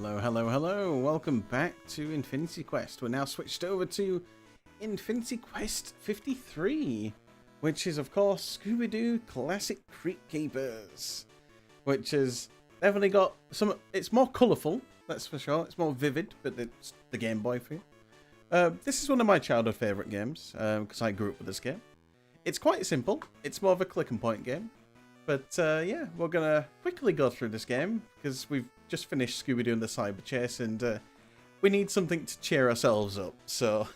Hello, hello, hello. Welcome back to InfinityQuest. We're now switched over to InfinityQuest 53, which is, of course, Scooby-Doo Classic Creep Keepers, which has definitely got some... It's more colourful, that's for sure. It's more vivid, but it's the Game Boy for you. This is one of my childhood favourite games, because I grew up with this game. It's quite simple. It's more of a click and point game. But yeah, we're going to quickly go through this game, because we've just finished Scooby-Doo and the Cyber Chase, and we need something to cheer ourselves up, so...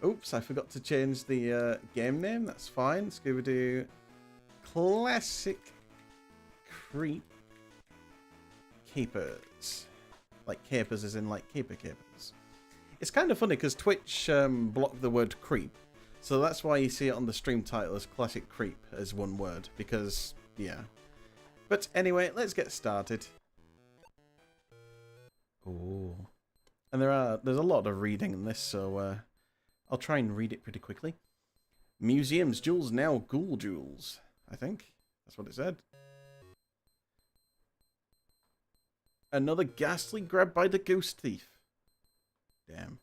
Oops, I forgot to change the game name, that's fine. Scooby-Doo Classic Creep Keepers. Like capers as in like caper capers. It's kind of funny, because Twitch blocked the word creep. So that's why you see it on the stream title as Classic Creep as one word, because, yeah. But anyway, let's get started. Ooh. And there's a lot of reading in this, so I'll try and read it pretty quickly. Museums, jewels now, ghoul jewels, I think. That's what it said. Another ghastly grab by the ghost thief. Damn.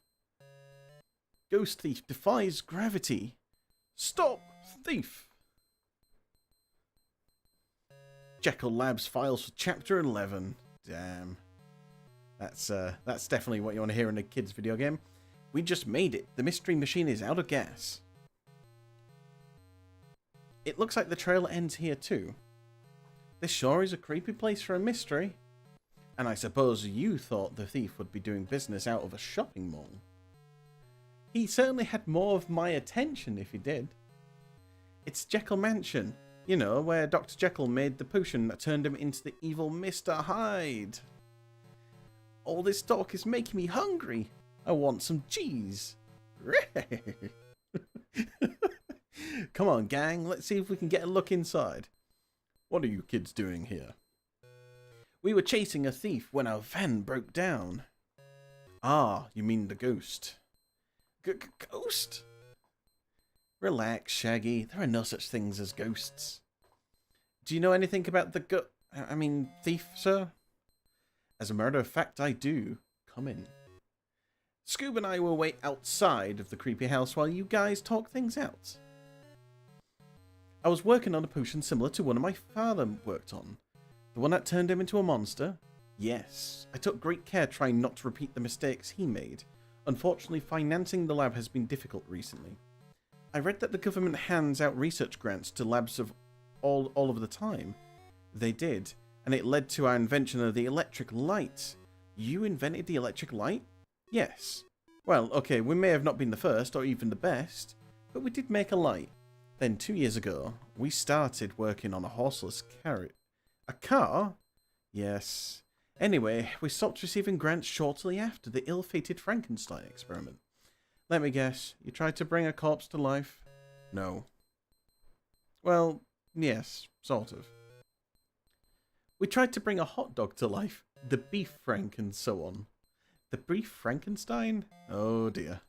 Ghost thief defies gravity. Stop, thief! Jekyll Labs files for Chapter 11. Damn. That's definitely what you want to hear in a kid's video game. We just made it. The mystery machine is out of gas. It looks like the trail ends here too. This sure is a creepy place for a mystery. And I suppose you thought the thief would be doing business out of a shopping mall. He certainly had more of my attention if he did. It's Jekyll Mansion, you know, where Dr. Jekyll made the potion that turned him into the evil Mr. Hyde. All this talk is making me hungry. I want some cheese. Come on, gang, let's see if we can get a look inside. What are you kids doing here? We were chasing a thief when our van broke down. Ah, you mean the ghost. Ghost? Relax, Shaggy. There are no such things as ghosts. Do you know anything about the thief, sir? As a matter of fact, I do. Come in. Scoob and I will wait outside of the creepy house while you guys talk things out. I was working on a potion similar to one my father worked on. The one that turned him into a monster? Yes. I took great care trying not to repeat the mistakes he made. Unfortunately, financing the lab has been difficult recently. I read that the government hands out research grants to labs of all of the time. They did, and it led to our invention of the electric light. You invented the electric light? Yes. Well, okay, we may have not been the first or even the best, but we did make a light. Then 2 years ago, we started working on a horseless carrot. A car? Yes. Anyway, we stopped receiving grants shortly after the ill-fated Frankenstein experiment. Let me guess, you tried to bring a corpse to life? No. Well, yes, sort of. We tried to bring a hot dog to life, the beef Frank and so on. The beef Frankenstein? Oh dear.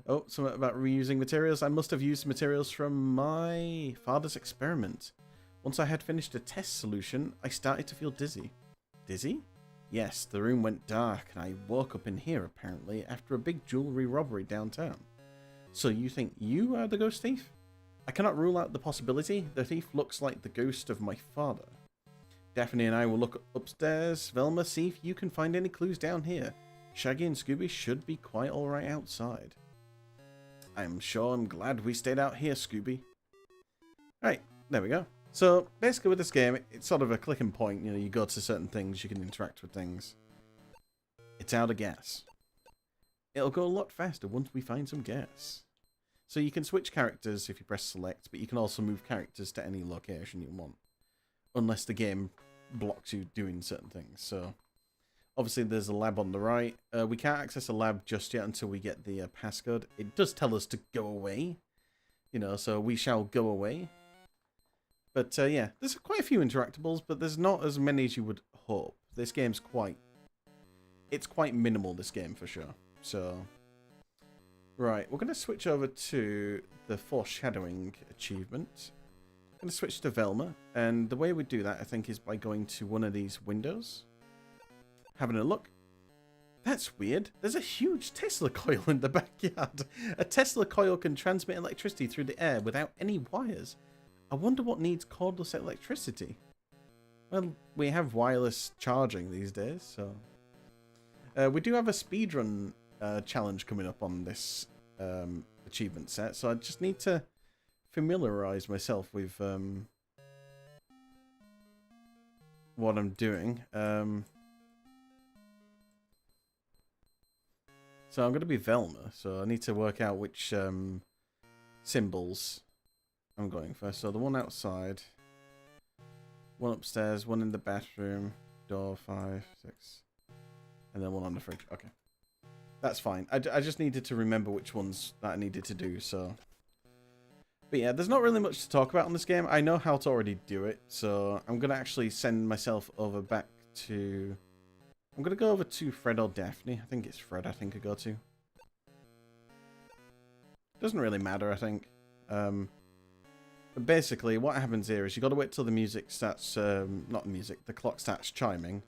Oh, something about reusing materials. I must have used materials from my father's experiment. Once I had finished a test solution, I started to feel dizzy. Dizzy? Yes, the room went dark and I woke up in here apparently after a big jewelry robbery downtown. So you think you are the ghost thief? I cannot rule out the possibility. The thief looks like the ghost of my father. Daphne and I will look upstairs. Velma, see if you can find any clues down here. Shaggy and Scooby should be quite alright outside. I'm glad we stayed out here, Scooby. Right, there we go. So, basically with this game, it's sort of a click and point. You know, you go to certain things, you can interact with things. It's out of gas. It'll go a lot faster once we find some gas. So you can switch characters if you press select, but you can also move characters to any location you want. Unless the game blocks you doing certain things. So, obviously there's a lab on the right. We can't access a lab just yet until we get the passcode. It does tell us to go away. You know, so we shall go away. But yeah, there's quite a few interactables, but there's not as many as you would hope. This game's it's quite minimal, this game, for sure. So, right, we're going to switch over to the foreshadowing achievement. I'm going to switch to Velma, and the way we do that, I think, is by going to one of these windows. having a look. That's weird. There's a huge Tesla coil in the backyard. A Tesla coil can transmit electricity through the air without any wires. I wonder what needs cordless electricity. Well, we have wireless charging these days, so... we do have a speedrun challenge coming up on this achievement set, so I just need to familiarize myself with what I'm doing. So I'm going to be Velma, so I need to work out which symbols I'm going for. So the one outside, one upstairs, one in the bathroom, door 5, 6, and then one on the fridge. Okay. That's fine. I just needed to remember which ones that I needed to do, so... But yeah, there's not really much to talk about on this game. I know how to already do it, so I'm going to actually send myself over back to... I'm going to go over to Fred or Daphne. I think it's Fred I go to. Doesn't really matter, I think. But basically, what happens here is you got to wait till the music starts... not music, the clock starts chiming.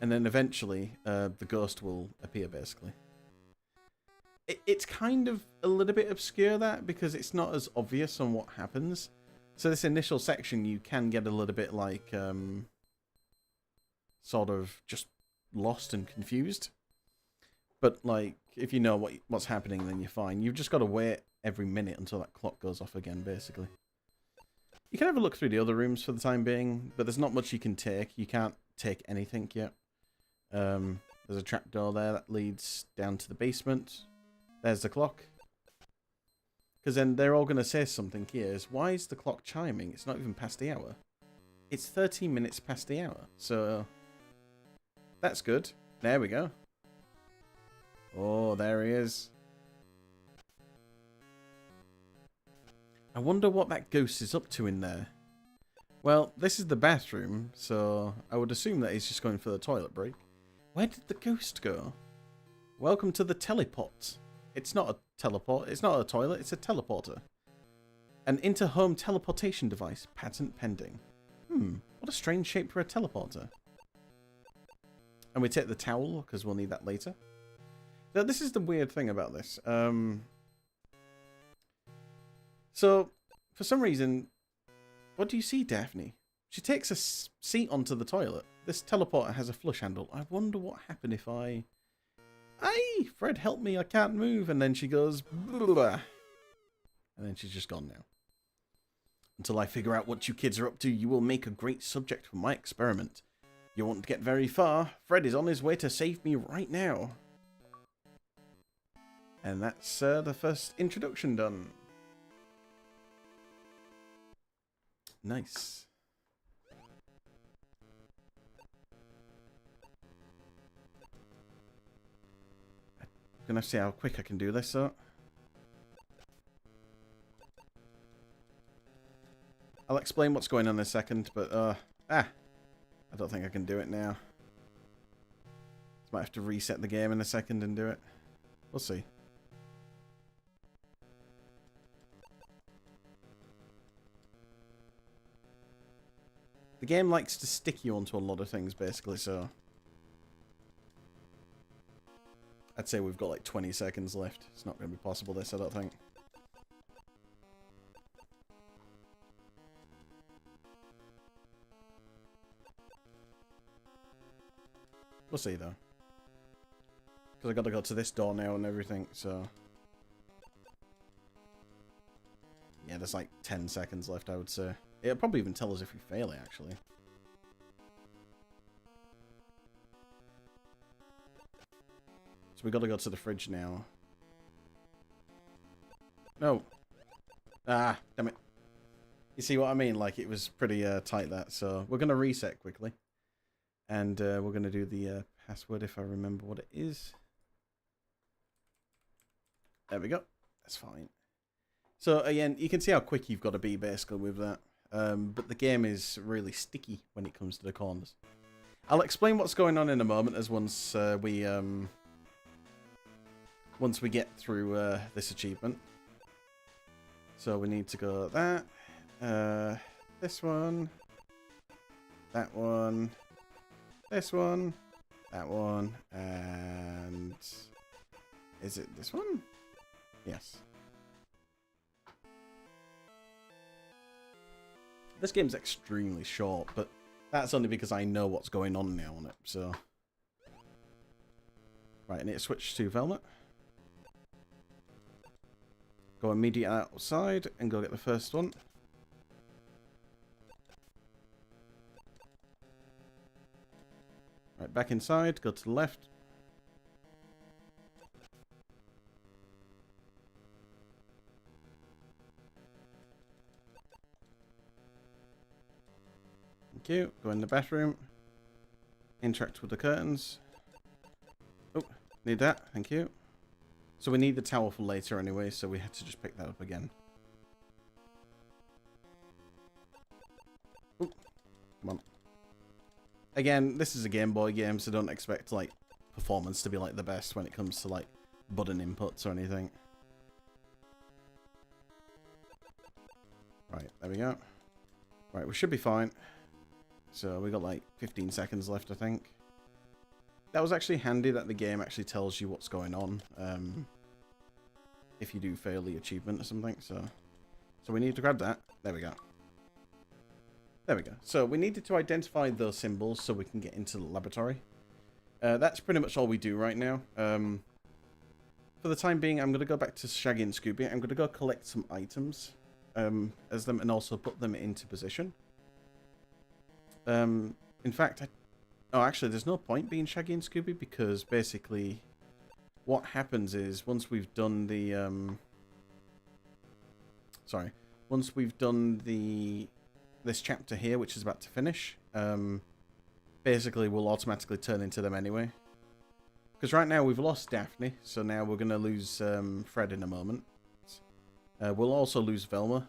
And then eventually, the ghost will appear, basically. It's kind of a little bit obscure, that, because it's not as obvious on what happens. So this initial section, you can get a little bit like... sort of just lost and confused. But, like, if you know what's happening, then you're fine. You've just got to wait every minute until that clock goes off again, basically. You can have a look through the other rooms for the time being, but there's not much you can take. You can't take anything yet. There's a trapdoor there that leads down to the basement. There's the clock. Because then they're all going to say something here. Is, why is the clock chiming? It's not even past the hour. It's 13 minutes past the hour. So, that's good. There we go. Oh, there he is. I wonder what that ghost is up to in there. Well, this is the bathroom, so I would assume that he's just going for the toilet break. Where did the ghost go? Welcome to the teleport. It's not a teleport. It's not a toilet. It's a teleporter. An inter-home teleportation device. Patent pending. What a strange shape for a teleporter. And we take the towel, because we'll need that later. Now, this is the weird thing about this. So, for some reason, what do you see, Daphne? She takes a seat onto the toilet. This teleporter has a flush handle. I wonder what happened if I... Hey, Fred, help me, I can't move. And then she goes... Blah. And then she's just gone now. Until I figure out what you kids are up to, you will make a great subject for my experiment. You won't get very far. Fred is on his way to save me right now. And that's the first introduction done. Nice. I'm gonna see how quick I can do this, so. I'll explain what's going on in a second, but I don't think I can do it now. Might have to reset the game in a second and do it. We'll see. The game likes to stick you onto a lot of things, basically, so... I'd say we've got like 20 seconds left. It's not going to be possible, this, I don't think. We'll see, though. Because I've got to go to this door now and everything, so... Yeah, there's like 10 seconds left, I would say. It'll probably even tell us if we fail it, actually. So we got to go to the fridge now. No. Ah, damn it. You see what I mean? Like, it was pretty tight, that. So we're going to reset quickly. And we're going to do the password if I remember what it is. There we go. That's fine. So, again, you can see how quick you've got to be, basically, with that. But the game is really sticky when it comes to the corners. I'll explain what's going on in a moment, as once we get through this achievement. So we need to go that, this one, that one, this one, That one. And... is it this one? Yes. This game's extremely short, but that's only because I know what's going on now on it, so... Right, I need to switch to Velma. Go immediately outside and go get the first one. Right, back inside, go to the left. Thank you. Go in the bathroom. Interact with the curtains. Oh, need that. Thank you. So we need the towel for later anyway, so we had to just pick that up again. Ooh, come on. Again, this is a Game Boy game, so don't expect like performance to be like the best when it comes to like button inputs or anything. Right, there we go. Right, we should be fine. So we got like 15 seconds left, I think. That was actually handy that the game actually tells you what's going on if you do fail the achievement or something. So we need to grab that. There we go. There we go. So we needed to identify those symbols so we can get into the laboratory. That's pretty much all we do right now. For the time being, I'm going to go back to Shaggy and Scooby. I'm going to go collect some items as them and also put them into position. In fact, oh, actually, there's no point being Shaggy and Scooby because basically what happens is once we've done the... once we've done this chapter here, which is about to finish, basically we'll automatically turn into them anyway. Because right now we've lost Daphne, so now we're going to lose Fred in a moment. We'll also lose Velma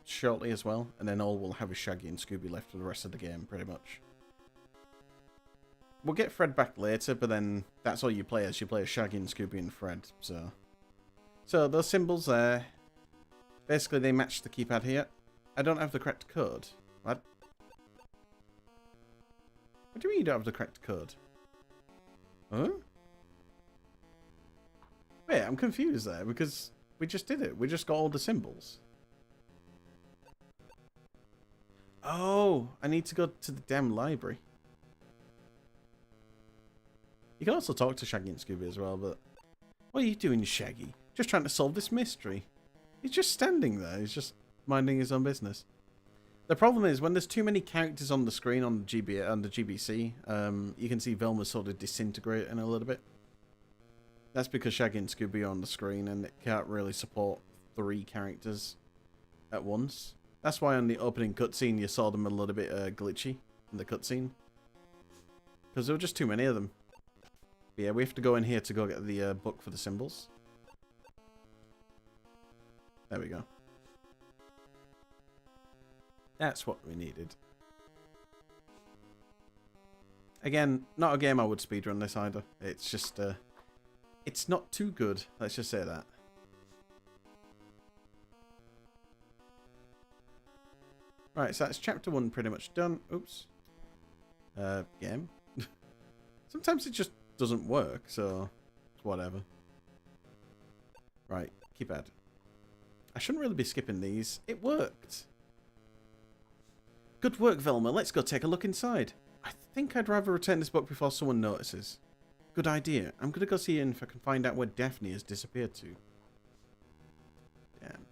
shortly as well, and then all we'll have is Shaggy and Scooby left for the rest of the game, pretty much. We'll get Fred back later, but then that's all you play as. You play as Shaggy and Scooby and Fred, so those symbols there, basically they match the keypad here. I don't have the correct code. What? What do you mean you don't have the correct code? Huh? Wait, I'm confused there, because we just did it. We just got all the symbols. Oh, I need to go to the damn library. You can also talk to Shaggy and Scooby as well, but... What are you doing, Shaggy? Just trying to solve this mystery. He's just standing there. He's just minding his own business. The problem is, when there's too many characters on the screen on the GBC, you can see Velma sort of disintegrating a little bit. That's because Shaggy and Scooby are on the screen, and it can't really support 3 characters at once. That's why on the opening cutscene, you saw them a little bit glitchy in the cutscene. Because there were just too many of them. But yeah, we have to go in here to go get the book for the symbols. There we go. That's what we needed. Again, not a game I would speedrun this either. It's just, it's not too good. Let's just say that. Right, so that's chapter 1 pretty much done. Oops. Game. Sometimes it just doesn't work, so whatever. Right, keypad. I shouldn't really be skipping these. It worked. Good work, Velma. Let's go take a look inside. I think I'd rather return this book before someone notices. Good idea. I'm going to go see if I can find out where Daphne has disappeared to. Damn.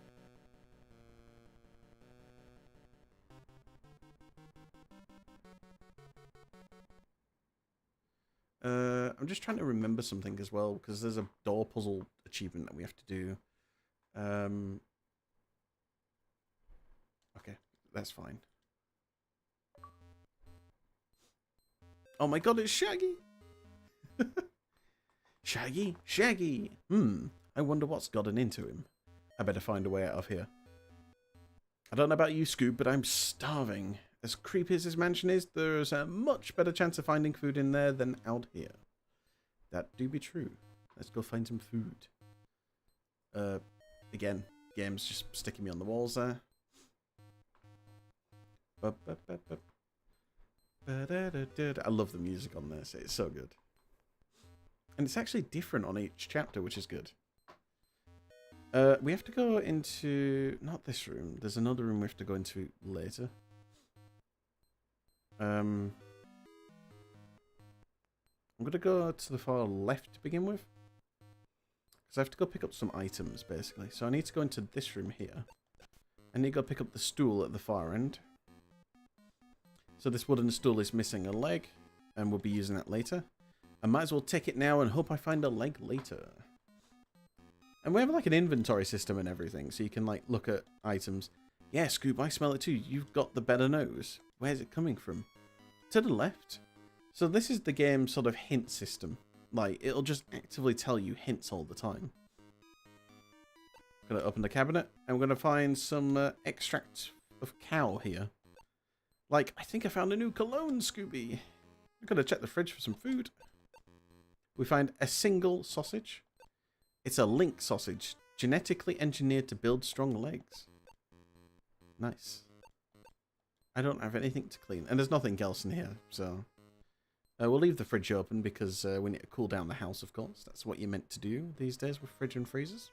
I'm just trying to remember something as well, because there's a door puzzle achievement that we have to do. Okay, that's fine. Oh my god, it's Shaggy! Shaggy? Shaggy! I wonder what's gotten into him. I better find a way out of here. I don't know about you, Scoob, but I'm starving. As creepy as this mansion is, there's a much better chance of finding food in there than out here. That do be true. Let's go find some food. Again, game's just sticking me on the walls there. I love the music on this. It's so good. And it's actually different on each chapter, which is good. We have to go into... Not this room. There's another room we have to go into later. I'm going to go to the far left to begin with. Because I have to go pick up some items, basically. So I need to go into this room here. I need to go pick up the stool at the far end. So this wooden stool is missing a leg. And we'll be using that later. I might as well take it now and hope I find a leg later. And we have like an inventory system and everything. So you can like look at items. Yeah, Scoob, I smell it too. You've got the better nose. Where's it coming from? To the left. So this is the game's sort of hint system. Like, it'll just actively tell you hints all the time. Gonna open the cabinet. And we're gonna find some extract of cow here. Like, I think I found a new cologne, Scooby. I'm gonna check the fridge for some food. We find a single sausage. It's a link sausage, genetically engineered to build strong legs. Nice. I don't have anything to clean, and there's nothing else in here, so... we'll leave the fridge open because we need to cool down the house, of course. That's what you're meant to do these days with fridge and freezers.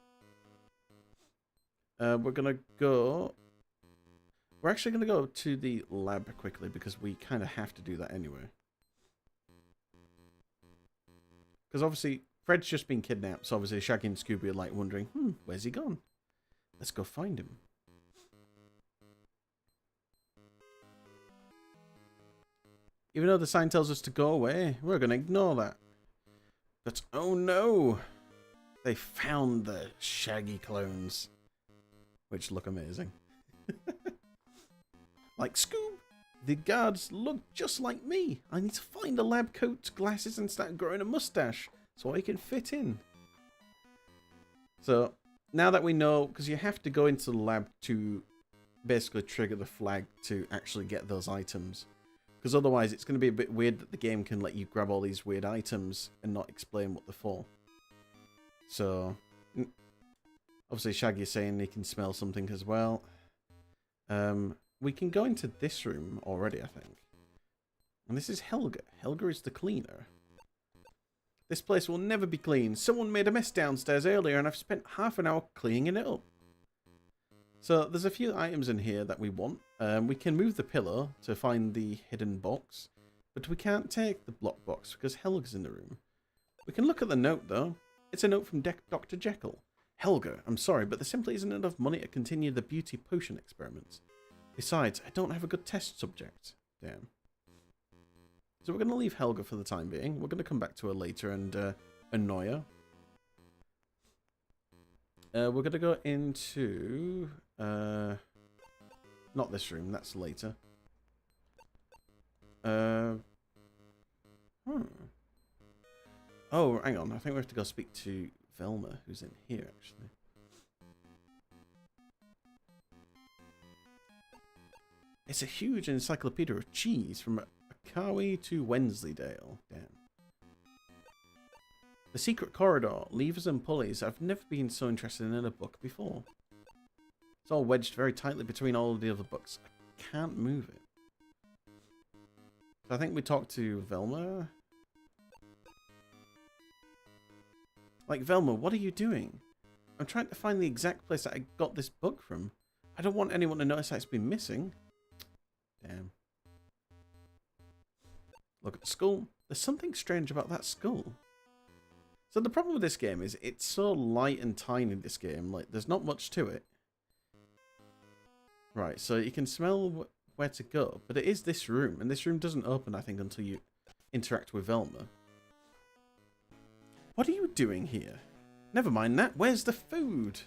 We're gonna go... We're actually gonna go to the lab quickly because we kind of have to do that anyway. Because obviously, Fred's just been kidnapped, so obviously Shaggy and Scooby are like wondering, where's he gone? Let's go find him. Even though the sign tells us to go away, we're going to ignore that. But oh no! They found the Shaggy clones. Which look amazing. Like, Scoob! The guards look just like me. I need to find a lab coat, glasses, and start growing a mustache so I can fit in. So, now that we know, because you have to go into the lab to basically trigger the flag to actually get those items. Because otherwise it's going to be a bit weird that the game can let you grab all these weird items and not explain what they're for. So, obviously Shaggy is saying he can smell something as well. We can go into this room already, I think. And this is Helga. Helga is the cleaner. This place will never be clean. Someone made a mess downstairs earlier and I've spent half an hour cleaning it up. So there's a few items in here that we want. We can move the pillow to find the hidden box. But we can't take the block box because Helga's in the room. We can look at the note though. It's a note from Dr. Jekyll. Helga, I'm sorry, but there simply isn't enough money to continue the beauty potion experiments. Besides, I don't have a good test subject. Damn. So we're going to leave Helga for the time being. We're going to come back to her later and annoy her. We're going to go into... not this room, that's later. Oh, hang on. I think we have to go speak to Velma, who's in here, actually. It's a huge encyclopedia of cheese from Akawi to Wensleydale. Damn. The secret corridor, levers and pulleys. I've never been so interested in a book before. It's all wedged very tightly between all of the other books. I can't move it. So I think we talked to Velma. Like, Velma, what are you doing? I'm trying to find the exact place that I got this book from. I don't want anyone to notice that it's been missing. Damn. Look at the skull. There's something strange about that skull. So the problem with this game is it's so light and tiny, this game. Like, there's not much to it. Right, so you can smell where to go. But it is this room. And this room doesn't open, I think, until you interact with Velma. What are you doing here? Never mind that. Where's the food?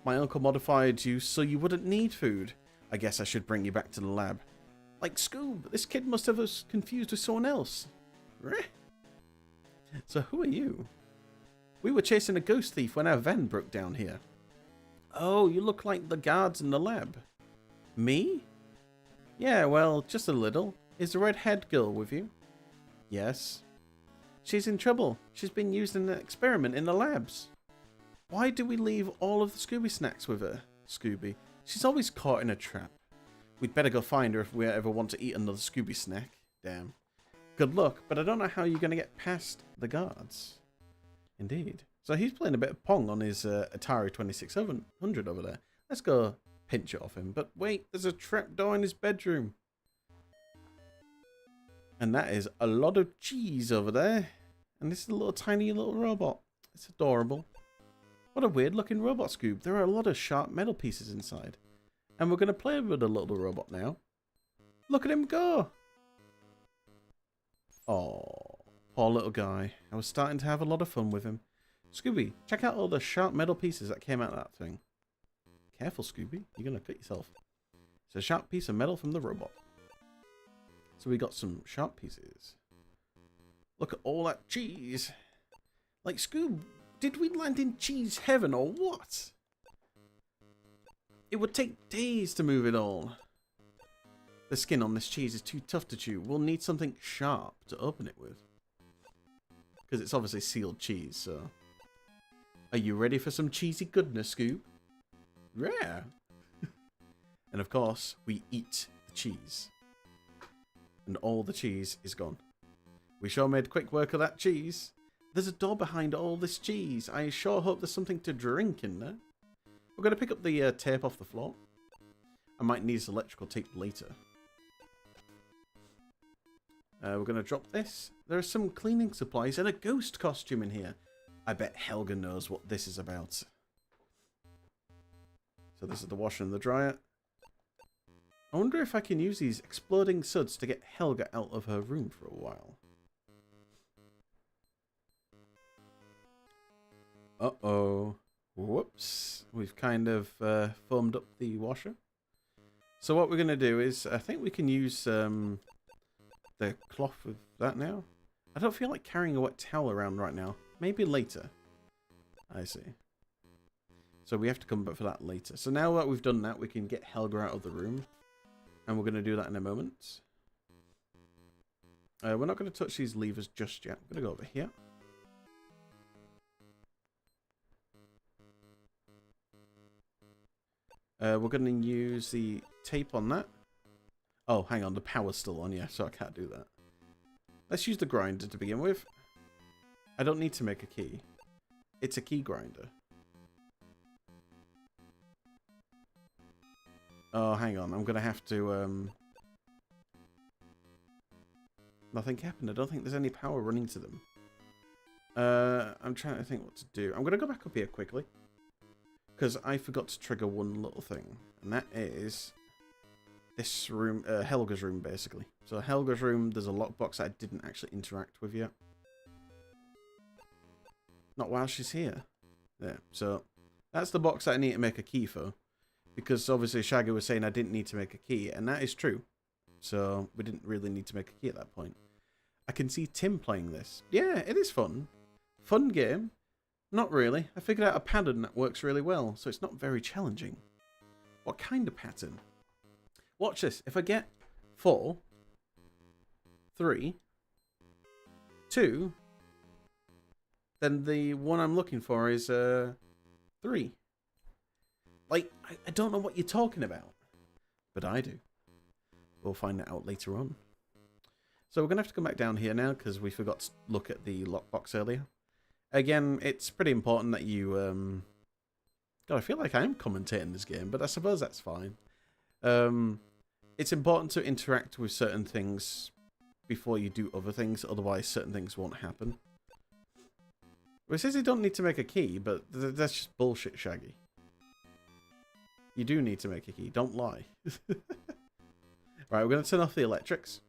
My uncle modified you so you wouldn't need food. I guess I should bring you back to the lab. Like, Scoob, this kid must have us confused with someone else. So who are you? We were chasing a ghost thief when our van broke down here. Oh, you look like the guards in the lab. Me? Yeah, well, just a little. Is the red-haired girl with you? Yes. She's in trouble. She's been used in an experiment in the labs. Why do we leave all of the Scooby snacks with her, Scooby? She's always caught in a trap. We'd better go find her if we ever want to eat another Scooby snack. Damn. Good luck, but I don't know how you're going to get past the guards. Indeed. So he's playing a bit of Pong on his Atari 2600 over there. Let's go pinch it off him. But wait, there's a trapdoor in his bedroom. And that is a lot of cheese over there. And this is a little tiny little robot. It's adorable. What a weird looking robot, Scoob. There are a lot of sharp metal pieces inside. And we're going to play with a little robot now. Look at him go. Oh, poor little guy. I was starting to have a lot of fun with him. Scooby, check out all the sharp metal pieces that came out of that thing. Careful, Scooby. You're going to cut yourself. It's a sharp piece of metal from the robot. So we got some sharp pieces. Look at all that cheese. Like, Scoob, did we land in cheese heaven or what? It would take days to move it all. The skin on this cheese is too tough to chew. We'll need something sharp to open it with. Because it's obviously sealed cheese, so... Are you ready for some cheesy goodness, Scoob? Yeah. And of course, we eat the cheese. And all the cheese is gone. We sure made quick work of that cheese. There's a door behind all this cheese. I sure hope there's something to drink in there. We're going to pick up the tape off the floor. I might need some electrical tape later. We're going to drop this. There are some cleaning supplies and a ghost costume in here. I bet Helga knows what this is about. So this is the washer and the dryer. I wonder if I can use these exploding suds to get Helga out of her room for a while. Uh-oh. Whoops. We've kind of foamed up the washer. So what we're going to do is, I think we can use the cloth with that now. I don't feel like carrying a wet towel around right now. Maybe later. I see. So we have to come back for that later. So now that we've done that, we can get Helga out of the room. And we're going to do that in a moment. We're not going to touch these levers just yet. I'm going to go over here. We're going to use the tape on that. Oh, hang on. The power's still on, yeah, so I can't do that. Let's use the grinder to begin with. I don't need to make a key. It's a key grinder. Oh, hang on. I'm going to have to... Nothing happened. I don't think there's any power running to them. I'm trying to think what to do. I'm going to go back up here quickly. Because I forgot to trigger one little thing. And that is... this room, Helga's room, basically. So Helga's room, there's a lockbox that I didn't actually interact with yet. Not while she's here. There. So that's the box that I need to make a key for. Because obviously Shaggy was saying I didn't need to make a key. And that is true. So we didn't really need to make a key at that point. I can see Tim playing this. Yeah, it is fun. Fun game. Not really. I figured out a pattern that works really well. So it's not very challenging. What kind of pattern? Watch this. If I get 4, 3, 2, then the one I'm looking for is 3. Like, I don't know what you're talking about. But I do. We'll find that out later on. So we're going to have to come back down here now because we forgot to look at the lockbox earlier. Again, it's pretty important that you... God, I feel like I am commentating this game, but I suppose that's fine. It's important to interact with certain things before you do other things, otherwise certain things won't happen. Well, it says you don't need to make a key, but that's just bullshit, Shaggy. You do need to make a key, don't lie. Right, we're going to turn off the electrics.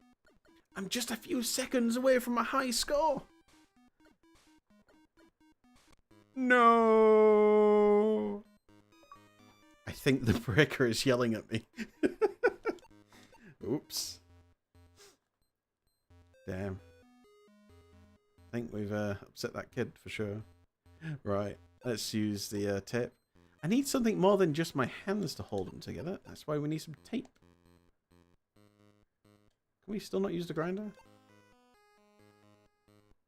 I'm just a few seconds away from a high score. No. I think the breaker is yelling at me. Oops. Damn. I think we've upset that kid for sure. Right, let's use the tape. I need something more than just my hands to hold them together. That's why we need some tape. Can we still not use the grinder?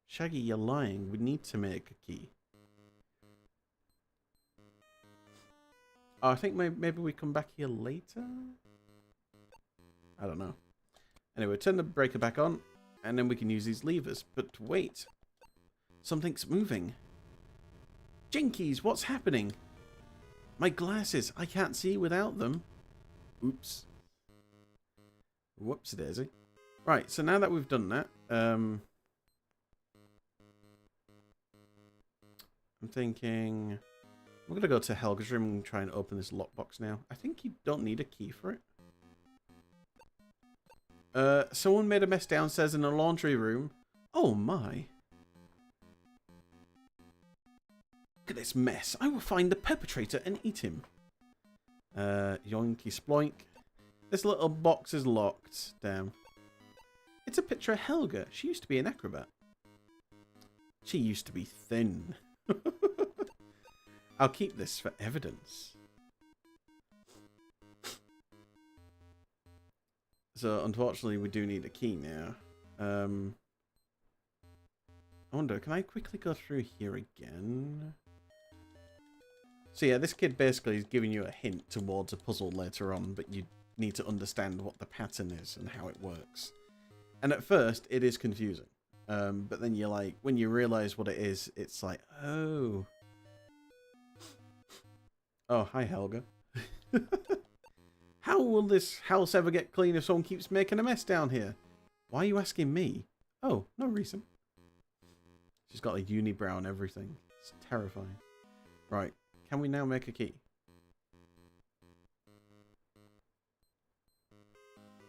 Shaggy, you're lying. We need to make a key. Oh, I think maybe we come back here later? I don't know. Anyway, turn the breaker back on, and then we can use these levers. But wait. Something's moving. Jinkies, what's happening? My glasses. I can't see without them. Oops. Whoopsie daisy. Right, so now that we've done that, I'm thinking we're going to go to Helga's room and try and open this lockbox now. I think you don't need a key for it. Someone made a mess downstairs in the laundry room. Oh my. Look at this mess. I will find the perpetrator and eat him. Yoinky sploink. This little box is locked. Damn. It's a picture of Helga. She used to be an acrobat. She used to be thin. I'll keep this for evidence. So, unfortunately, we do need a key now. I wonder, can I quickly go through here again? So yeah, this kid basically is giving you a hint towards a puzzle later on, but you need to understand what the pattern is and how it works. And at first, it is confusing. But then you're like, when you realize what it is, it's like, oh. Oh, hi, Helga. How will this house ever get clean if someone keeps making a mess down here? Why are you asking me? Oh, no reason. She's got a unibrow and everything. It's terrifying. Right, can we now make a key?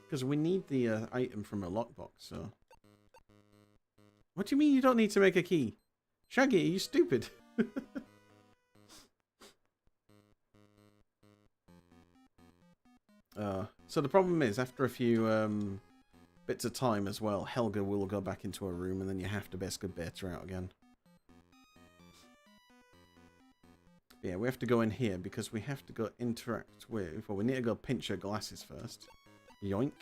Because we need the item from a lockbox, so... What do you mean you don't need to make a key? Shaggy, are you stupid? So the problem is, after a few bits of time as well, Helga will go back into her room and then you have to basically bait her out again. But yeah, we have to go in here because we have to go interact with... Well, we need to go pinch her glasses first. Yoink.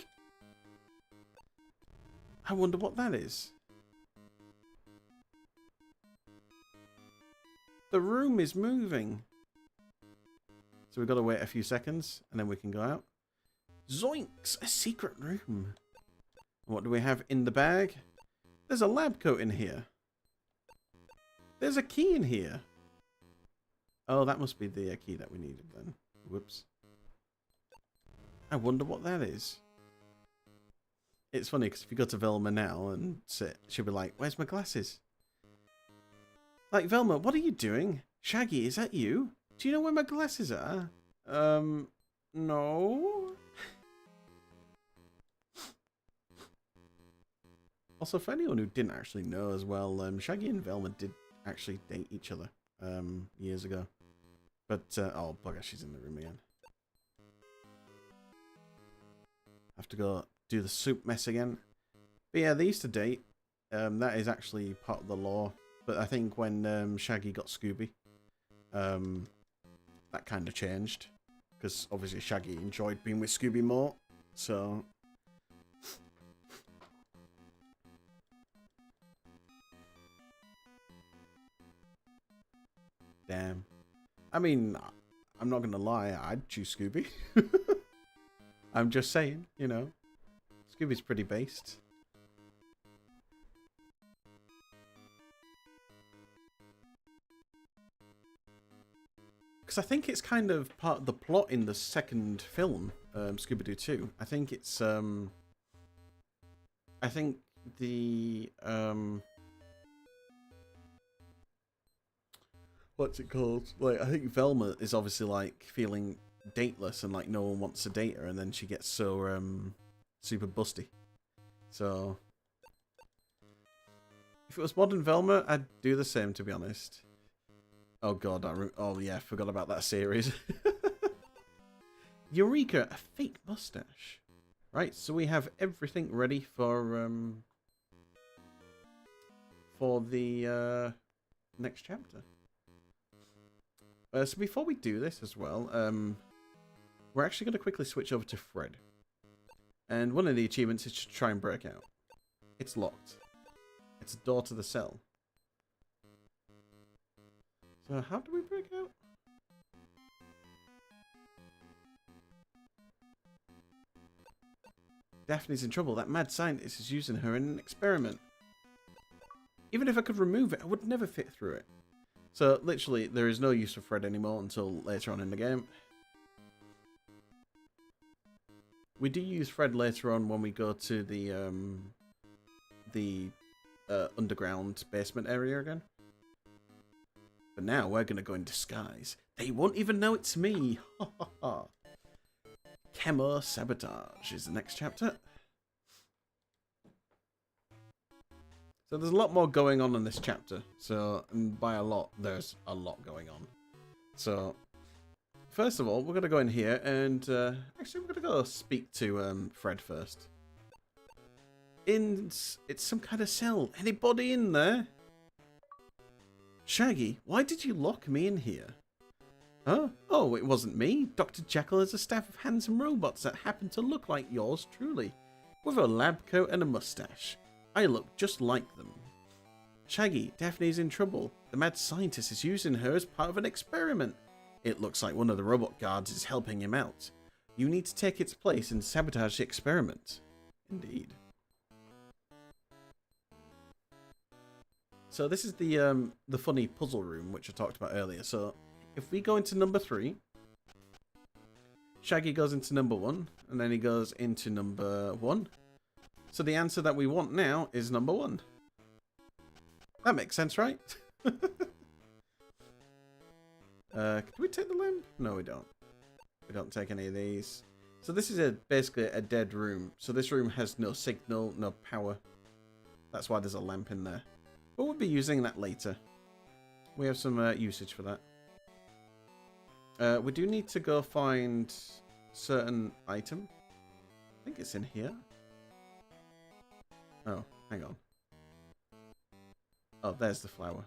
I wonder what that is. The room is moving. So we've got to wait a few seconds and then we can go out. Zoinks! A secret room. What do we have in the bag? There's a lab coat in here. There's a key in here. Oh, that must be the key that we needed then. Whoops. I wonder what that is. It's funny because if you go to Velma now and sit, she'll be like, where's my glasses? Like, Velma, what are you doing? Shaggy, is that you? Do you know where my glasses are? No. Also, for anyone who didn't actually know as well, Shaggy and Velma did actually date each other years ago. But, oh, bugger, she's in the room again. Have to go do the soup mess again. But yeah, they used to date. That is actually part of the law. But I think when Shaggy got Scooby, that kind of changed. Because obviously Shaggy enjoyed being with Scooby more. So... Damn. I mean, I'm not going to lie, I'd choose Scooby. I'm just saying, you know. Scooby's pretty based. Because I think it's kind of part of the plot in the second film, Scooby-Doo 2. I think it's, I think the, what's it called? Like, I think Velma is obviously, like, feeling dateless and, like, no one wants to date her, and then she gets so, super busty. So, if it was modern Velma, I'd do the same, to be honest. Oh god, oh yeah, forgot about that series. Eureka, a fake mustache. Right, so we have everything ready for the next chapter. So before we do this as well, we're actually going to quickly switch over to Fred. And one of the achievements is to try and break out. It's locked. It's a door to the cell. So how do we break out? Daphne's in trouble. That mad scientist is using her in an experiment. Even if I could remove it, I would never fit through it. So, literally, there is no use for Fred anymore until later on in the game. We do use Fred later on when we go to the underground basement area again. But now we're going to go in disguise. They won't even know it's me. Ha ha ha. Chemo Sabotage is the next chapter. So there's a lot more going on in this chapter. So, and by a lot, there's a lot going on. So, first of all, we're going to go in here and... actually, we're going to go speak to Fred first. It's some kind of cell. Anybody in there? Shaggy, why did you lock me in here? Huh? Oh, it wasn't me. Dr. Jekyll has a staff of handsome robots that happen to look like yours truly. With a lab coat and a mustache. I look just like them. Shaggy, Daphne's in trouble. The mad scientist is using her as part of an experiment. It looks like one of the robot guards is helping him out. You need to take its place and sabotage the experiment. Indeed. So this is the funny puzzle room which I talked about earlier. So if we go into number 3, Shaggy goes into number 1, and then he goes into number 1. So the answer that we want now is number 1. That makes sense, right? Can we take the lamp? No, we don't. We don't take any of these. So this is basically a dead room. So this room has no signal, no power. That's why there's a lamp in there. But we'll be using that later. We have some usage for that. We do need to go find certain item. I think it's in here. Oh, hang on. Oh, there's the flower.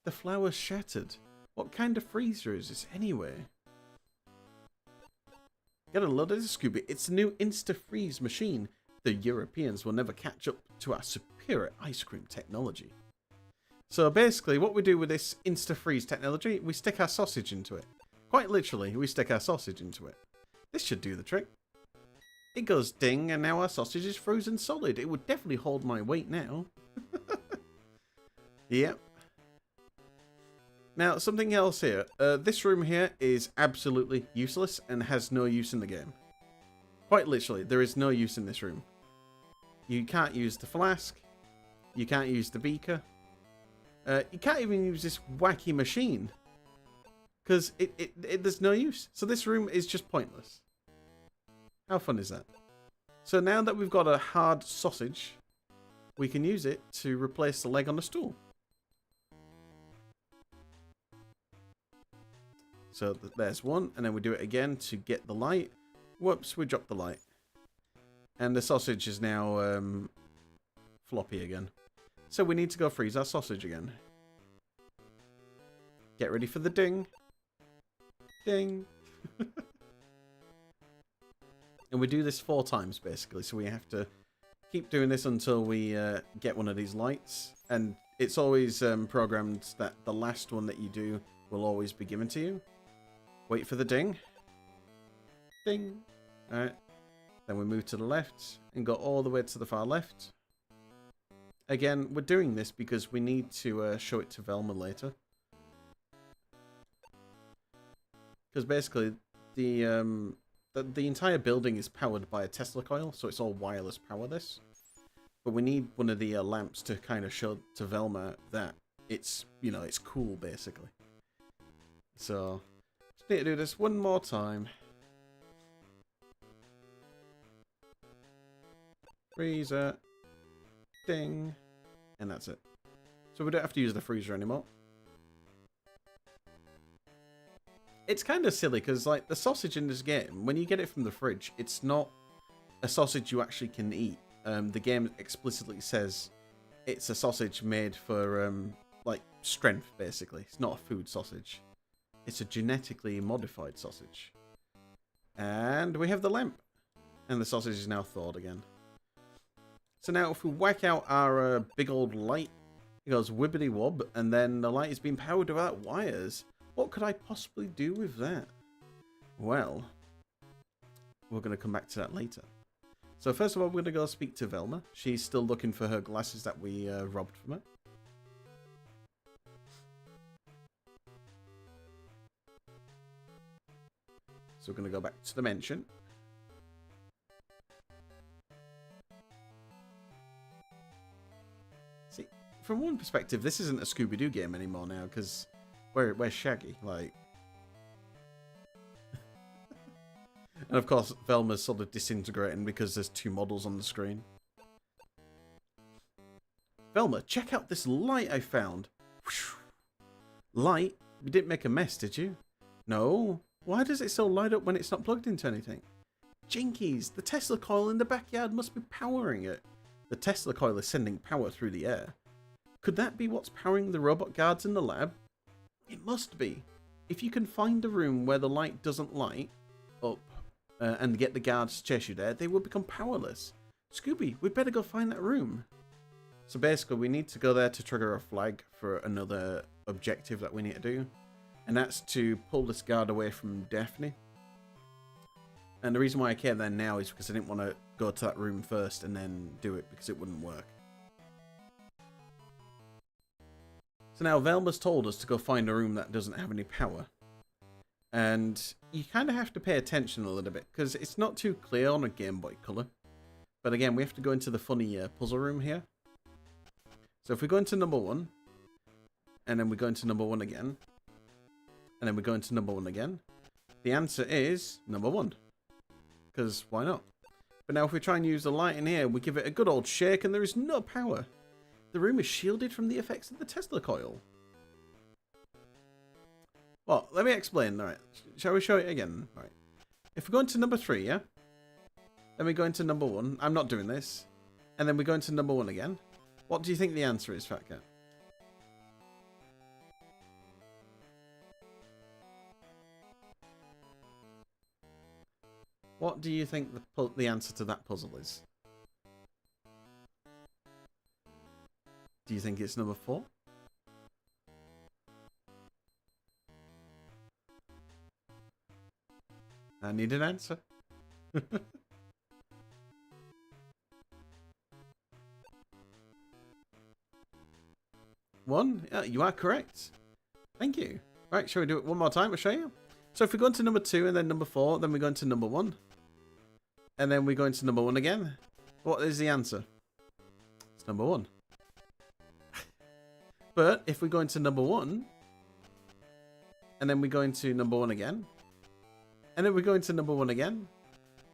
The flower's shattered. What kind of freezer is this anyway? Get a load of this, Scooby. It's a new Insta-Freeze machine. The Europeans will never catch up to our superior ice cream technology. So basically, what we do with this Insta-Freeze technology, we stick our sausage into it. Quite literally, we stick our sausage into it. This should do the trick. It goes ding, and now our sausage is frozen solid. It would definitely hold my weight now. Yep. Now, something else here. This room here is absolutely useless and has no use in the game. Quite literally, there is no use in this room. You can't use the flask. You can't use the beaker. You can't even use this wacky machine. Because there's no use. So this room is just pointless. How fun is that? So now that we've got a hard sausage, we can use it to replace the leg on the stool. So there's one, and then we do it again to get the light. Whoops, we dropped the light. And the sausage is now floppy again. So we need to go freeze our sausage again. Get ready for the ding. Ding. And we do this 4 times, basically. So we have to keep doing this until we get one of these lights. And it's always programmed that the last one that you do will always be given to you. Wait for the ding. Ding. Alright. Then we move to the left and go all the way to the far left. Again, we're doing this because we need to show it to Velma later. Because basically, the entire building is powered by a Tesla coil, so it's all wireless power this. But we need one of the lamps to kind of show to Velma that it's, you know, it's cool, basically. So, just need to do this one more time. Freezer. Ding. And that's it. So we don't have to use the freezer anymore. It's kind of silly because, like, the sausage in this game, when you get it from the fridge, it's not a sausage you actually can eat. The game explicitly says it's a sausage made for, like, strength, basically. It's not a food sausage. It's a genetically modified sausage. And we have the lamp. And the sausage is now thawed again. So now if we whack out our big old light, it goes wibbity wob, and then the light is being powered without wires. What could I possibly do with that? Well, we're going to come back to that later. So first of all, we're going to go speak to Velma. She's still looking for her glasses that we robbed from her. So we're going to go back to the mansion. See, from one perspective, this isn't a Scooby-Doo game anymore now, because where's Shaggy? Like, and of course, Velma's sort of disintegrating because there's two models on the screen. Velma, check out this light I found. Light? You didn't make a mess, did you? No. Why does it still light up when it's not plugged into anything? Jinkies, the Tesla coil in the backyard must be powering it. The Tesla coil is sending power through the air. Could that be what's powering the robot guards in the lab? It must be. If you can find a room where the light doesn't light up and get the guards to chase you there, they will become powerless. Scooby, we'd better go find that room. So basically, we need to go there to trigger a flag for another objective that we need to do. And that's to pull this guard away from Daphne. And the reason why I came there now is because I didn't want to go to that room first and then do it, because it wouldn't work. So now Velma's told us to go find a room that doesn't have any power. And you kind of have to pay attention a little bit, because it's not too clear on a Game Boy Color. But again, we have to go into the funny puzzle room here. So if we go into number 1, and then we go into number 1 again, and then we go into number 1 again, the answer is number 1. Because why not? But now if we try and use the light in here, we give it a good old shake and there is no power. The room is shielded from the effects of the Tesla coil. Well, let me explain. Alright, shall we show it again? Right. If we go into number 3, yeah? Then we go into number 1. I'm not doing this. And then we go into number 1 again. What do you think the answer is, Fat Cat? What do you think the answer to that puzzle is? Do you think it's number 4? I need an answer. 1? Yeah, you are correct. Thank you. Right, shall we do it one more time? I'll show you. So if we go into number 2 and then number 4, then we go into number 1. And then we go into number 1 again. What is the answer? It's number 1. But if we go into number 1, and then we go into number 1 again, and then we go into number 1 again,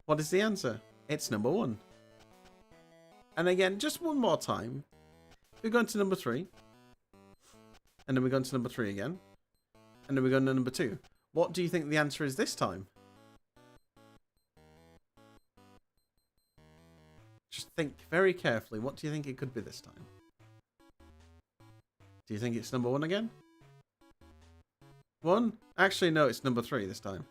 what is the answer? It's number 1. And again, just one more time. We go into number 3, and then we go into number 3 again, and then we go into number 2. What do you think the answer is this time? Just think very carefully. What do you think it could be this time? Do you think it's number 1 again? 1? Actually, no, it's number 3 this time.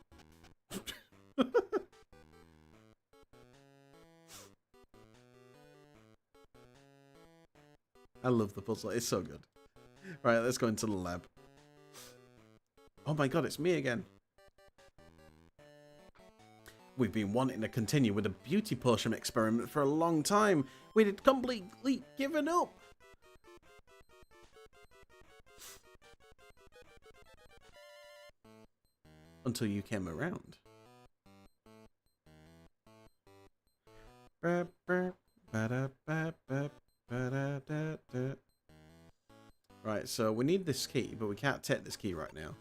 I love the puzzle. It's so good. Right, let's go into the lab. Oh my god, it's me again. We've been wanting to continue with the beauty potion experiment for a long time. We had completely given up. Until you came around. Right, so we need this key, but we can't take this key right now.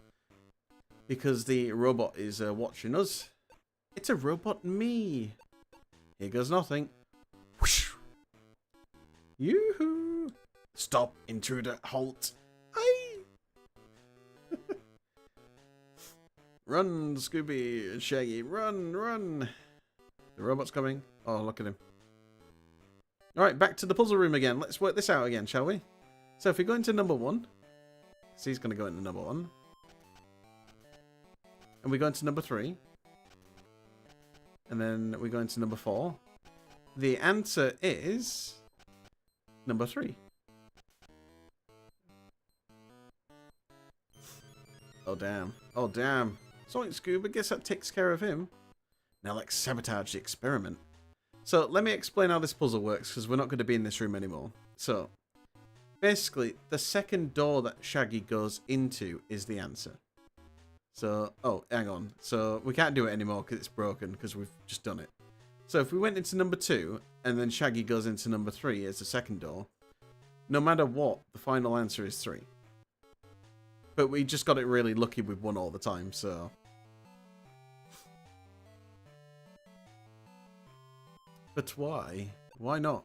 Because the robot is watching us. It's a robot me. Here goes nothing. Whoosh. Yoo-hoo. Stop, intruder, halt. Aye. Run, Scooby and Shaggy. Run, run. The robot's coming. Oh, look at him. Alright, back to the puzzle room again. Let's work this out again, shall we? So if we go into number 1. So he's going to go into number 1. And we go into number 3. And then we go into number 4. The answer is number 3. Oh, damn. Oh, damn. Sonic Scooby, guess that takes care of him. Now let's sabotage the experiment. So let me explain how this puzzle works, because we're not going to be in this room anymore. So basically, the second door that Shaggy goes into is the answer. So, oh, hang on. So we can't do it anymore because it's broken, because we've just done it. So if we went into number 2, and then Shaggy goes into number 3 as the second door, no matter what, the final answer is 3. But we just got it really lucky with 1 all the time, so... But why? Why not?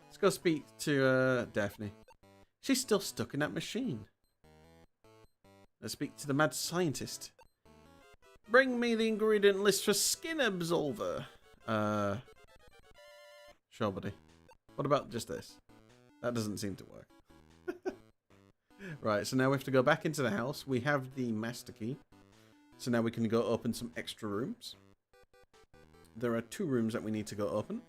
Let's go speak to Daphne. She's still stuck in that machine. Let's speak to the mad scientist. Bring me the ingredient list for skin absolver. Sure, buddy. What about just this? That doesn't seem to work. Right, so now we have to go back into the house. We have the master key. So now we can go open some extra rooms. There are 2 rooms that we need to go open.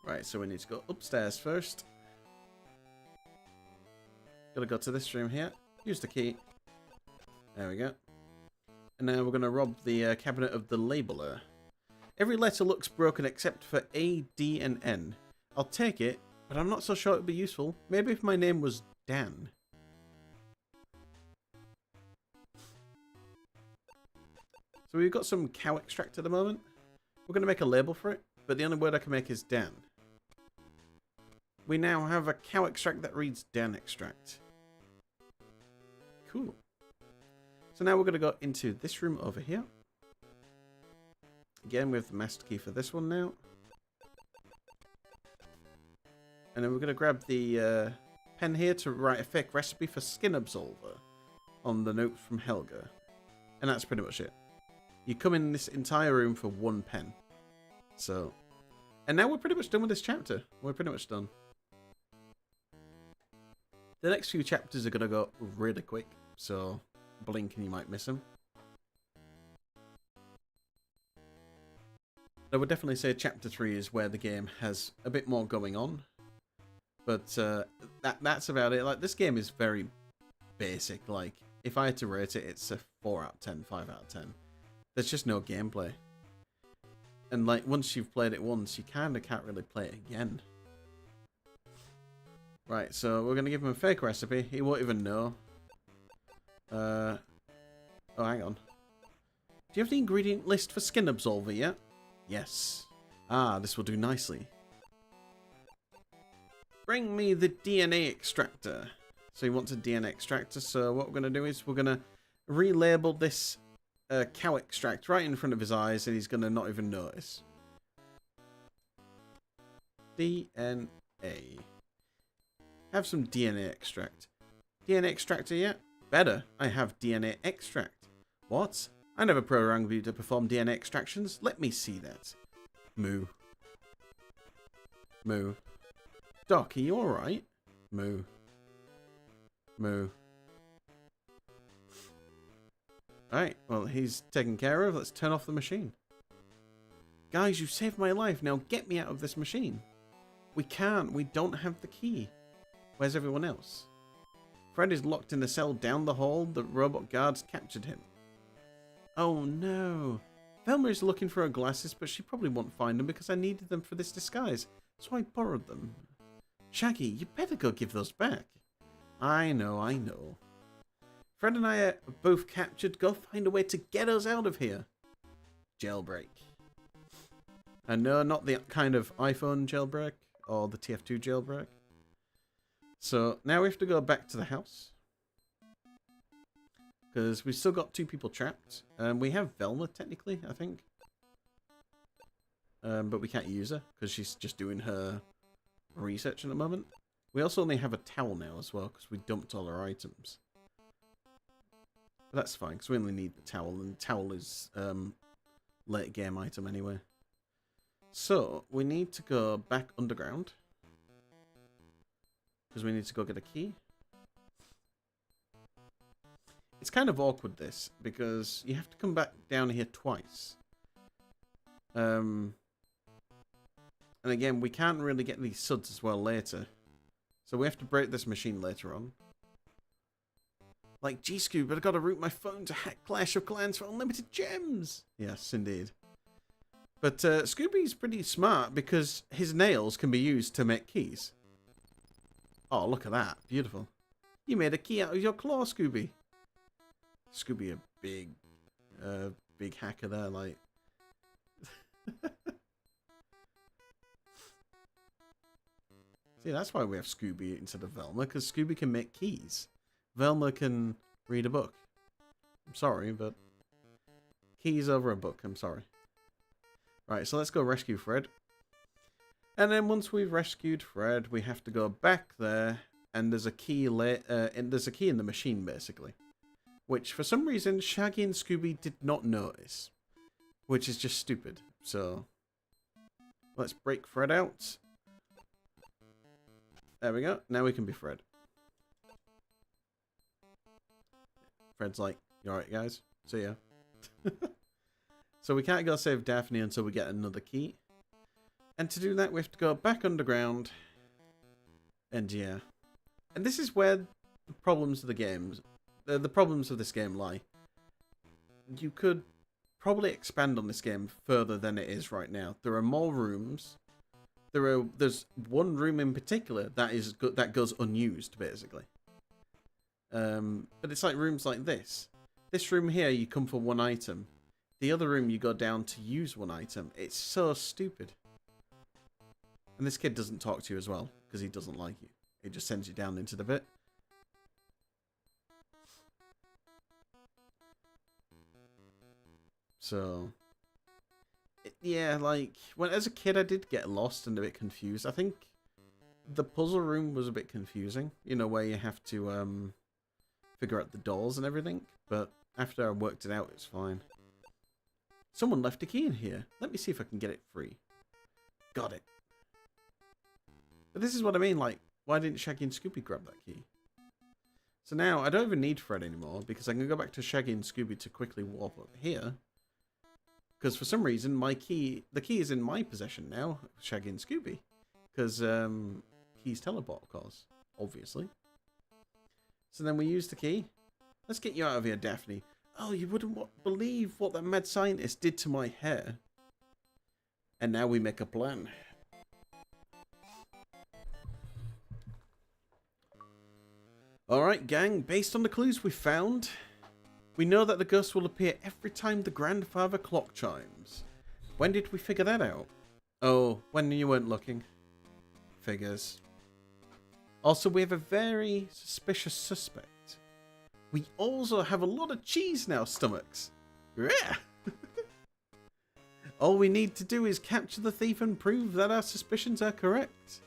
Right, so we need to go upstairs first. Gotta go to this room here. Use the key. There we go. And now we're gonna rob the cabinet of the labeler. Every letter looks broken except for A, D, and N. I'll take it, but I'm not so sure it would be useful. Maybe if my name was Dan. So we've got some cow extract at the moment. We're going to make a label for it, but the only word I can make is Dan. We now have a cow extract that reads Dan extract. Cool. So now we're going to go into this room over here. Again, we have the master key for this one now. And then we're going to grab the pen here to write a fake recipe for skin absolver on the note from Helga. And that's pretty much it. You come in this entire room for 1 pen. So, and now we're pretty much done with this chapter. We're pretty much done. The next few chapters are going to go really quick. So, blink and you might miss them. I would definitely say chapter 3 is where the game has a bit more going on. But that's about it. Like, this game is very basic. Like, if I had to rate it, it's a 4 out of 10, 5 out of 10. There's just no gameplay. And like, once you've played it once, you kind of can't really play it again. Right, so we're going to give him a fake recipe. He won't even know. Oh, hang on. Do you have the ingredient list for skin absolver yet? Yes. Ah, this will do nicely. Bring me the DNA extractor. So he wants a DNA extractor. So what we're going to do is we're going to relabel this cow extract right in front of his eyes, and he's going to not even notice. DNA. Have some DNA extract. DNA extractor yet? Better. I have DNA extract. What? I never programmed you to perform DNA extractions. Let me see that. Moo. Moo. Doc, are you alright? Moo. Moo. Alright, well, he's taken care of. Let's turn off the machine. Guys, you saved my life. Now get me out of this machine. We can't. We don't have the key. Where's everyone else? Fred is locked in the cell down the hall. The robot guards captured him. Oh no. Velma is looking for her glasses, but she probably won't find them because I needed them for this disguise. So I borrowed them. Shaggy, you better go give those back. I know, I know. Fred and I are both captured. Go find a way to get us out of here. Jailbreak. And no, not the kind of iPhone jailbreak or the TF2 jailbreak. So now we have to go back to the house. Because we've still got 2 people trapped. We have Velma, technically, I think. But we can't use her because she's just doing her research at the moment. We also only have a towel now as well because we dumped all our items. But that's fine because we only need the towel, and the towel is late game item anyway. So we need to go back underground because we need to go get a key. It's kind of awkward, this, because you have to come back down here twice. And again, we can't really get these suds as well later. So we have to break this machine later on. Like, gee, Scooby, but I gotta route my phone to hack Clash of Clans for unlimited gems. Yes, indeed. But Scooby's pretty smart because his nails can be used to make keys. Oh, look at that. Beautiful. You made a key out of your claw, Scooby. Scooby, a big hacker there, like. See, that's why we have Scooby instead of Velma, because Scooby can make keys. Velma can read a book. I'm sorry, but keys over a book. I'm sorry. Right, so let's go rescue Fred. And then once we've rescued Fred, we have to go back there, and there's a key there's a key in the machine, basically, which for some reason Shaggy and Scooby did not notice, which is just stupid. So let's break Fred out. There we go. Now we can be Fred. Fred's like, you alright, guys? See ya. So we can't go save Daphne until we get another key. And to do that, we have to go back underground. And yeah. And this is where the problems of the problems of this game lie. You could probably expand on this game further than it is right now. There are more rooms. There's one room in particular that goes unused, basically. But it's like rooms like this. This room here, you come for one item. The other room, you go down to use one item. It's so stupid. And this kid doesn't talk to you as well, because he doesn't like you. He just sends you down into the pit. So, yeah, like, as a kid, I did get lost and a bit confused. I think the puzzle room was a bit confusing. You know, where you have to figure out the doors and everything. But after I worked it out, it's fine. Someone left a key in here. Let me see if I can get it free. Got it. But this is what I mean, like, why didn't Shaggy and Scooby grab that key? So now, I don't even need Fred anymore, because I can go back to Shaggy and Scooby to quickly warp up here. Because for some reason, the key is in my possession now, Shaggy and Scooby. Because keys teleport, of course, obviously. So then we use the key. Let's get you out of here, Daphne. Oh, you wouldn't believe what that mad scientist did to my hair. And now we make a plan. Alright, gang, based on the clues we found, we know that the ghost will appear every time the grandfather clock chimes. When did we figure that out? Oh, when you weren't looking. Figures. Also, we have a very suspicious suspect. We also have a lot of cheese in our stomachs. Yeah. All we need to do is capture the thief and prove that our suspicions are correct.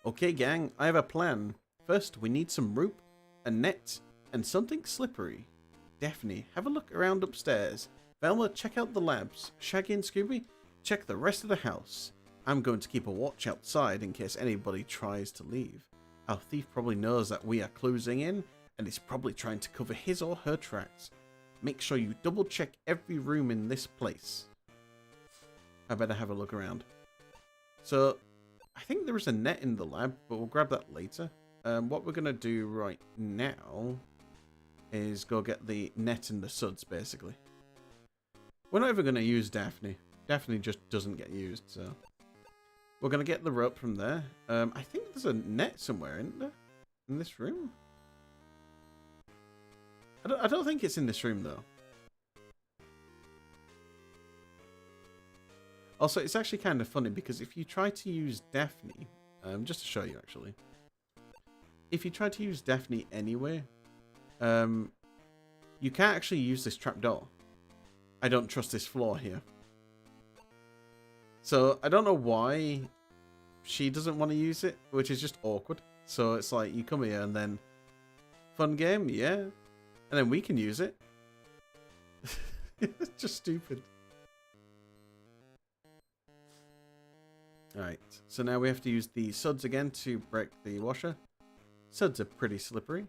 Okay, gang, I have a plan. First, we need some rope, a net, and something slippery. Daphne, have a look around upstairs. Velma, check out the labs. Shaggy and Scooby, check the rest of the house. I'm going to keep a watch outside in case anybody tries to leave. Our thief probably knows that we are closing in, and is probably trying to cover his or her tracks. Make sure you double check every room in this place. I better have a look around. So, I think there is a net in the lab, but we'll grab that later. What we're going to do right now is go get the net and the suds, basically. We're not even going to use Daphne. Daphne just doesn't get used, so... We're going to get the rope from there. I think there's a net somewhere, isn't there? In this room? I don't think it's in this room, though. Also, it's actually kind of funny, because if you try to use Daphne... just to show you, actually. If you try to use Daphne anyway, you can't actually use this trapdoor. I don't trust this floor here. So, I don't know why she doesn't want to use it, which is just awkward. So, it's like, you come here and then... Fun game? Yeah. And then we can use it. It's just stupid. Alright, so now we have to use the suds again to break the washer. Suds are pretty slippery.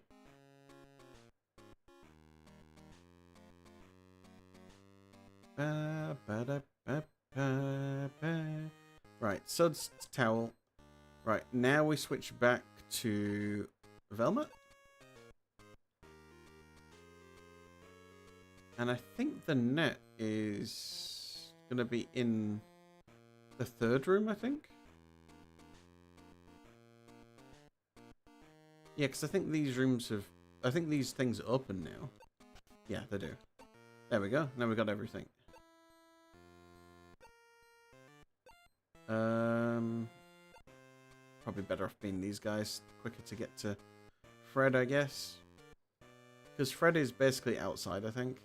Right, Sud's towel. Right, now we switch back to Velma. And I think the net is going to be in the third room, I think. Yeah, because I think these rooms have... I think these things are open now. Yeah, they do. There we go. Now we got everything. Probably better off being these guys. Quicker to get to Fred, I guess. Because Fred is basically outside, I think.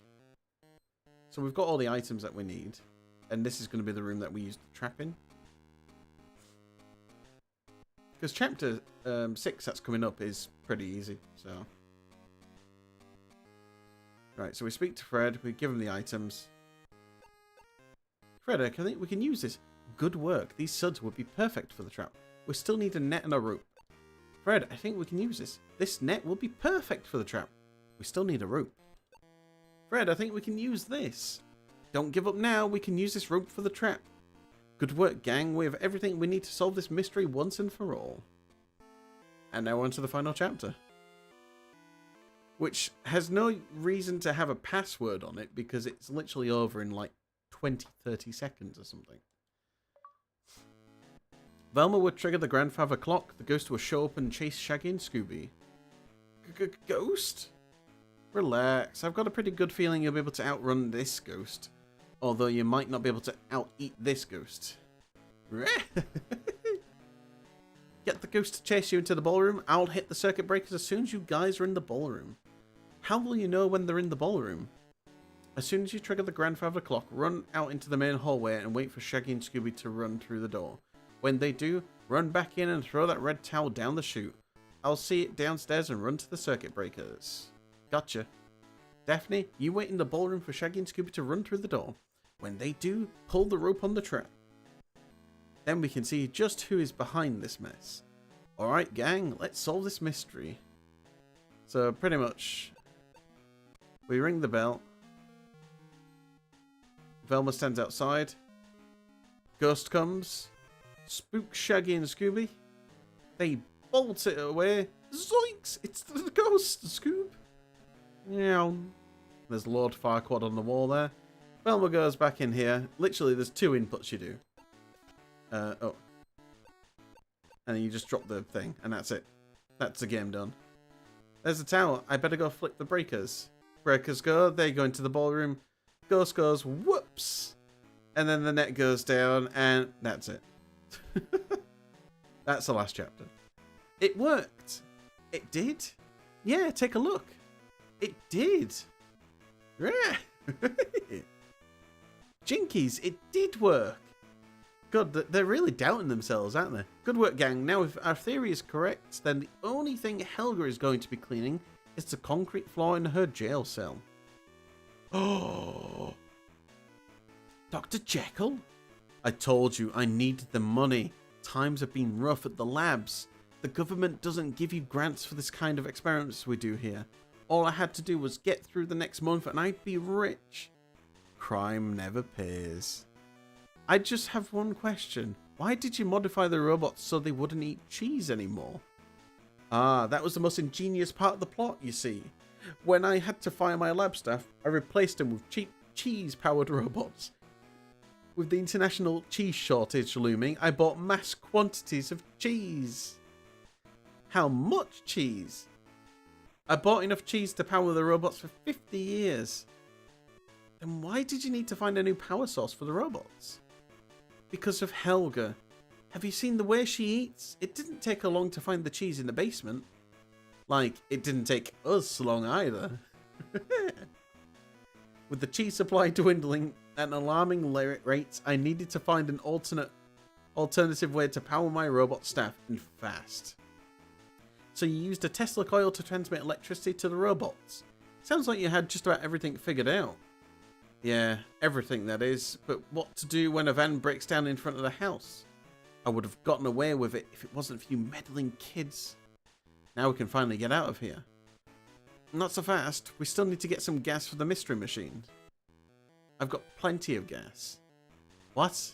So we've got all the items that we need. And this is going to be the room that we use the trap in. Because chapter 6 that's coming up is pretty easy. So, right, so we speak to Fred. We give him the items. Fred, I think we can use this. Good work. These suds would be perfect for the trap. We still need a net and a rope. Fred, I think we can use this. This net will be perfect for the trap. We still need a rope. Fred, I think we can use this. Don't give up now. We can use this rope for the trap. Good work, gang. We have everything we need to solve this mystery once and for all. And now on to the final chapter. Which has no reason to have a password on it because it's literally over in like 20-30 seconds or something. Velma would trigger the grandfather clock. The ghost would show up and chase Shaggy and Scooby. Ghost? Relax. I've got a pretty good feeling you'll be able to outrun this ghost. Although you might not be able to out-eat this ghost. Get the ghost to chase you into the ballroom. I'll hit the circuit breakers as soon as you guys are in the ballroom. How will you know when they're in the ballroom? As soon as you trigger the grandfather clock, run out into the main hallway and wait for Shaggy and Scooby to run through the door. When they do, run back in and throw that red towel down the chute. I'll see it downstairs and run to the circuit breakers. Gotcha. Daphne, you wait in the ballroom for Shaggy and Scooby to run through the door. When they do, pull the rope on the trap. Then we can see just who is behind this mess. Alright gang, let's solve this mystery. So pretty much, we ring the bell. Velma stands outside. Ghost comes. Spooks Shaggy and Scooby. They bolt it away. Zoinks! It's the ghost, Scoob. Yeah. There's Lord Farquaad on the wall there. Velma goes back in here. Literally, there's 2 inputs you do. Oh. And then you just drop the thing, and that's it. That's the game done. There's a tower. I better go flip the breakers. Breakers go. They go into the ballroom. Ghost goes, whoops. And then the net goes down, and that's it. That's the last chapter. It worked. It did. Yeah, take a look. It did. Yeah. Jinkies, it did work. God, they're really doubting themselves, aren't they? Good work, gang. Now, if our theory is correct, then the only thing Helga is going to be cleaning is the concrete floor in her jail cell. Oh. Dr. Jekyll? I told you I needed the money. Times have been rough at the labs. The government doesn't give you grants for this kind of experiments we do here. All I had to do was get through the next month and I'd be rich. Crime never pays. I just have one question. Why did you modify the robots so they wouldn't eat cheese anymore? Ah, that was the most ingenious part of the plot, you see. When I had to fire my lab staff, I replaced them with cheap cheese-powered robots. With the international cheese shortage looming, I bought mass quantities of cheese. How much cheese? I bought enough cheese to power the robots for 50 years. Then why did you need to find a new power source for the robots? Because of Helga. Have you seen the way she eats? It didn't take her long to find the cheese in the basement. Like, it didn't take us long either. With the cheese supply dwindling at an alarming rates, I needed to find an alternative way to power my robot staff, and fast. So you used a Tesla coil to transmit electricity to the robots. Sounds like you had just about everything figured out. Yeah, everything that is, but what to do when a van breaks down in front of the house? I would have gotten away with it if it wasn't for you meddling kids. Now we can finally get out of here. Not so fast, we still need to get some gas for the mystery machine. I've got plenty of gas. What?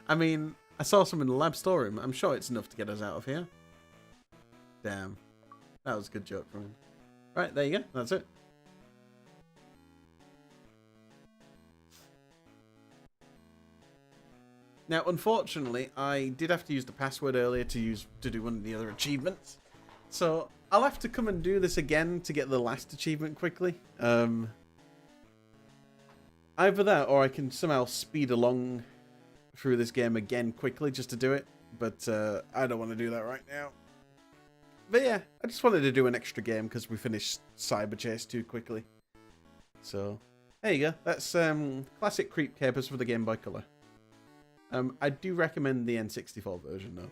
I mean, I saw some in the lab storeroom. I'm sure it's enough to get us out of here. Damn. That was a good joke from him. Right, there you go. That's it. Now, unfortunately, I did have to use the password earlier to do one of the other achievements. So, I'll have to come and do this again to get the last achievement quickly. Either that, or I can somehow speed along through this game again quickly just to do it. But I don't want to do that right now. But yeah, I just wanted to do an extra game because we finished Cyber Chase too quickly. So, there you go. That's classic Creep Capers for the Game Boy Color. I do recommend the N64 version though.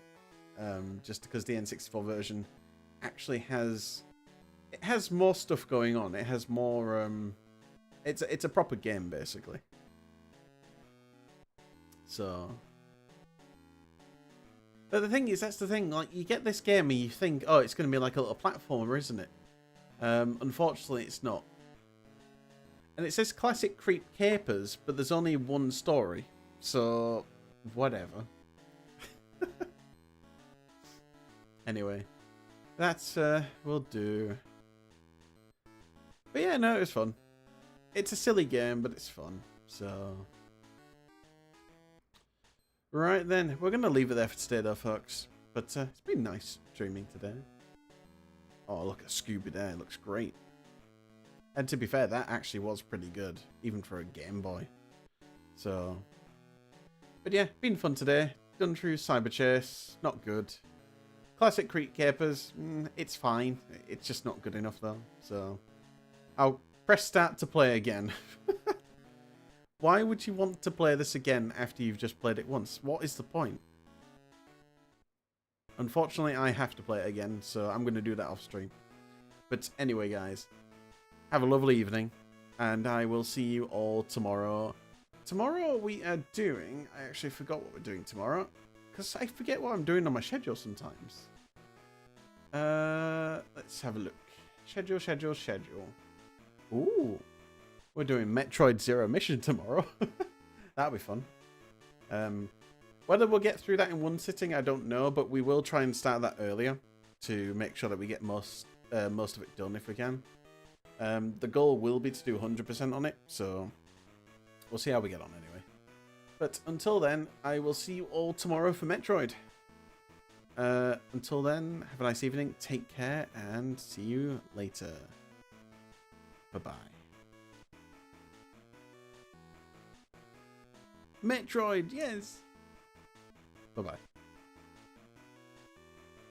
Just because the N64 version actually has more stuff going on. It has more it's a proper game basically. So, but the thing is, that's the thing, like you get this game and you think, oh, it's going to be like a little platformer, isn't it? Unfortunately it's not. And it says classic Creep Capers, but there's only one story. So whatever. Anyway, that's will do. But yeah, no, it was fun. It's a silly game, but it's fun. So right then, we're gonna leave it there for today, though, folks. But it's been nice streaming today. Oh, look at Scooby there; it looks great. And to be fair, that actually was pretty good, even for a Game Boy. So. But yeah, been fun today. Done through Cyber Chase. Not good. Classic Creep Capers. It's fine. It's just not good enough though. So I'll press start to play again. Why would you want to play this again after you've just played it once? What is the point? Unfortunately, I have to play it again, so I'm going to do that off stream. But anyway, guys, have a lovely evening, and I will see you all tomorrow. Tomorrow we are doing... I actually forgot what we're doing tomorrow. Because I forget what I'm doing on my schedule sometimes. Let's have a look. Schedule. Ooh. We're doing Metroid Zero Mission tomorrow. That'll be fun. Whether we'll get through that in one sitting, I don't know. But we will try and start that earlier. To make sure that we get most of it done if we can. The goal will be to do 100% on it. So... we'll see how we get on anyway. But until then, I will see you all tomorrow for Metroid. Until then, have a nice evening, take care, and see you later. Bye-bye. Metroid, yes! Bye-bye.